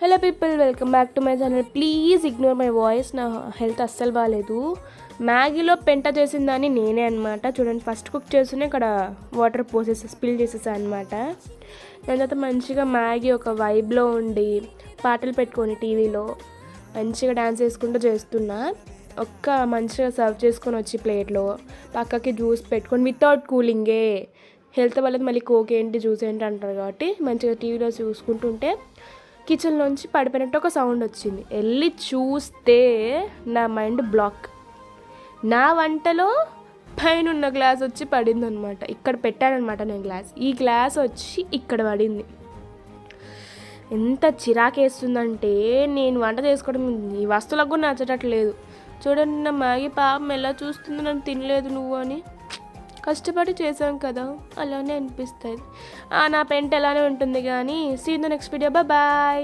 Hello people, welcome back to my channel. Please ignore my voice. నా health అస్సలు బాగాలేదు. మ్యాగీలో పెంట చేసిందని నేనే అనమాట. చూడండి, ఫస్ట్ కుక్ చేస్తూనే ఇక్కడ వాటర్ స్పిల్ చేసేసా అనమాట. దాని తర్వాత మంచిగా మ్యాగీ ఒక వైబ్లో ఉండి పాటలు పెట్టుకొని టీవీలో మంచిగా డ్యాన్స్ వేసుకుంటూ చేస్తున్నా. మంచిగా సర్వ్ చేసుకొని వచ్చి ప్లేట్లో పక్కకి జ్యూస్ పెట్టుకొని వితౌట్ కూలింగే. హెల్త్ వాళ్ళది మళ్ళీ కోక్ ఏంటి జ్యూస్ ఏంటి అంటారు కాబట్టి మంచిగా టీవీలో చూసుకుంటుంటే కిచెన్లోంచి పడిపోయినట్టు ఒక సౌండ్ వచ్చింది. వెళ్ళి చూస్తే నా మైండ్ బ్లాక్. నా వంటలో పైన ఉన్న గ్లాస్ వచ్చి పడింది అనమాట. ఇక్కడ పెట్టానమాట నేను గ్లాస్. ఈ గ్లాస్ వచ్చి ఇక్కడ పడింది. ఎంత చిరాకేస్తుందంటే నేను వంట చేసుకోవడం ఈ వస్తువులకు కూడా నచ్చటట్లేదు. చూడండి, నా మ్యాగీ పాపం ఎలా చూస్తుంది, నన్ను తినలేదు నువ్వు అని. కష్టపడి చేసాం కదా, అలానే అనిపిస్తుంది. నా పెంట ఎలానే ఉంటుంది. కానీ see in the next video. Bye.